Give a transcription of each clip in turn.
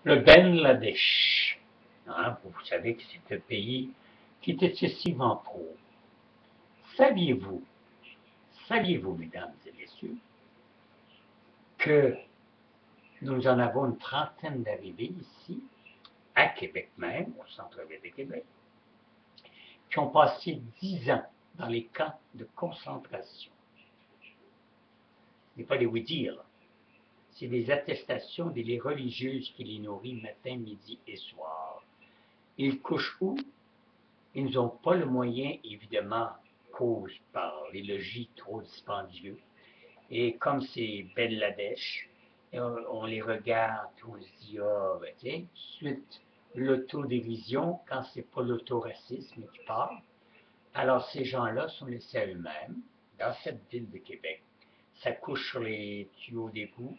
Le Bangladesh. Hein, vous savez que c'est un pays qui est excessivement pauvre. Saviez-vous, saviez-vous, mesdames et messieurs, que nous en avons une trentaine d'arrivées ici, à Québec même, au centre-ville de Québec, qui ont passé 10 ans dans les camps de concentration. Ce n'est pas des oui-dire, c'est des attestations des religieuses qui les nourrissent matin, midi et soir. Ils couchent où? Ils n'ont pas le moyen, évidemment, cause par les logis trop dispendieux. Et comme c'est Bangladesh, on les regarde, on se dit, ah, ben tiens, suite l'autodérision, quand c'est pas l'autoracisme qui parle, alors ces gens-là sont laissés à eux-mêmes, dans cette ville de Québec. Ça couche sur les tuyaux d'égout,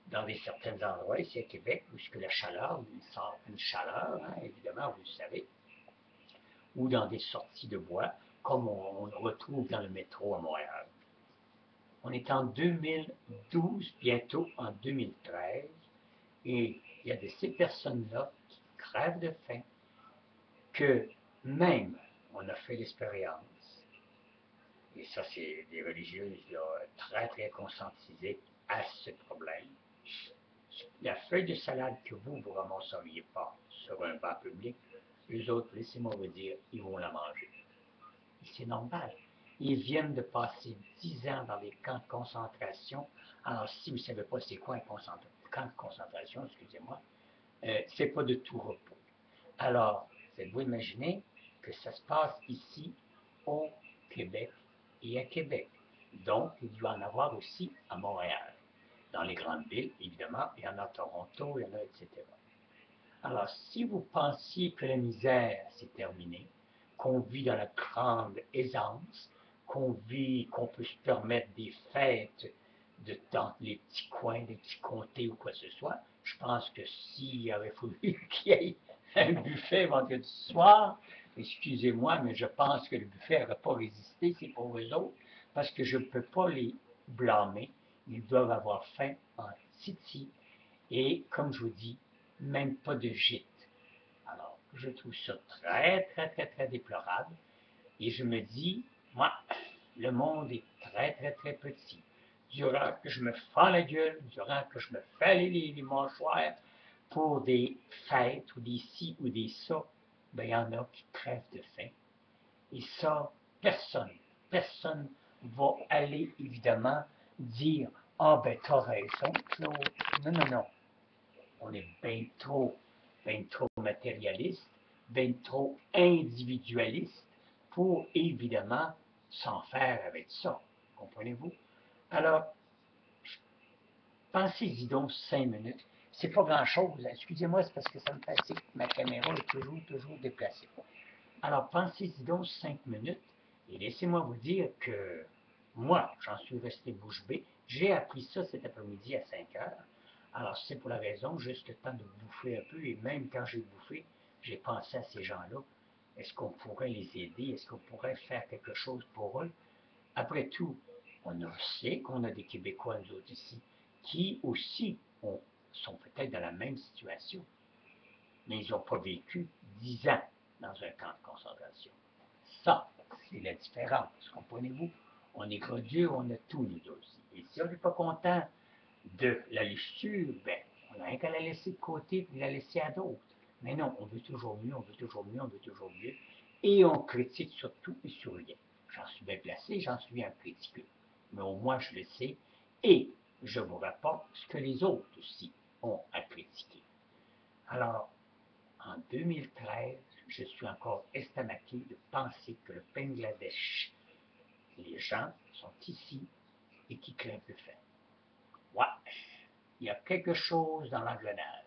dans des certains endroits, ici à Québec, où la chaleur, il sort une chaleur, hein, évidemment, vous le savez, ou dans des sorties de bois, comme on retrouve dans le métro à Montréal. On est en 2012, bientôt en 2013, et il y a de ces personnes-là qui crèvent de faim, que même on a fait l'expérience, et ça c'est des religieuses là, très très conscientisées à ce problème. La feuille de salade que vous ne ramasseriez pas sur un banc public, eux autres, laissez-moi vous dire, ils vont la manger. C'est normal. Ils viennent de passer 10 ans dans des camps de concentration. Alors, si vous ne savez pas c'est quoi un camp de concentration, excusez-moi, c'est pas de tout repos. Alors, faites-vous imaginer que ça se passe ici, au Québec et à Québec. Donc, il doit en avoir aussi à Montréal. Dans les grandes villes, évidemment, il y en a à Toronto, il y en a, etc. Alors, si vous pensiez que la misère s'est terminée, qu'on vit dans la grande aisance, qu'on peut se permettre des fêtes dans les petits coins, des petits comtés ou quoi que ce soit, je pense que s'il avait fallu qu'il y ait un buffet vendredi soir, excusez-moi, mais je pense que le buffet n'aurait pas résisté, c'est pour eux autres, parce que je ne peux pas les blâmer. Ils doivent avoir faim en Titi. Et comme je vous dis, même pas de gîte. Alors, je trouve ça très, très, très, très déplorable. Et je me dis, moi, le monde est très, très, très petit. Durant que je me fends la gueule, durant que je me fais les mâchoires pour des fêtes ou des ci ou des ça, ben, il y en a qui crèvent de faim. Et ça, personne va aller, évidemment, dire, ah ben, t'as raison, Claude. Non, non, non. On est bien trop matérialiste, bien trop individualiste pour évidemment s'en faire avec ça. Comprenez-vous? Alors, pensez-y donc 5 minutes. C'est pas grand-chose. Excusez-moi, c'est parce que ça me fatigue. Ma caméra est toujours déplacée. Alors, pensez-y donc 5 minutes et laissez-moi vous dire que moi, j'en suis resté bouche bée. J'ai appris ça cet après-midi à 5 heures. Alors, c'est pour la raison, juste le temps de bouffer un peu. Et même quand j'ai bouffé, j'ai pensé à ces gens-là. Est-ce qu'on pourrait les aider? Est-ce qu'on pourrait faire quelque chose pour eux? Après tout, on sait qu'on a des Québécois, nous autres ici, qui aussi sont peut-être dans la même situation. Mais ils n'ont pas vécu 10 ans dans un camp de concentration. Ça, c'est la différence, comprenez-vous? On est dur, on a tout, nous aussi. Et si on n'est pas content de la lecture, ben, on n'a rien qu'à la laisser de côté et la laisser à d'autres. Mais non, on veut toujours mieux, on veut toujours mieux, on veut toujours mieux. Et on critique sur tout et sur rien. J'en suis bien placé, j'en suis un critiqueux. Mais au moins, je le sais. Et je vous rapporte ce que les autres aussi ont à critiquer. Alors, en 2013, je suis encore estomaqué de penser que le Bangladesh, les gens sont ici et qui crèvent de faim. Ouais, il y a quelque chose dans l'engrenage.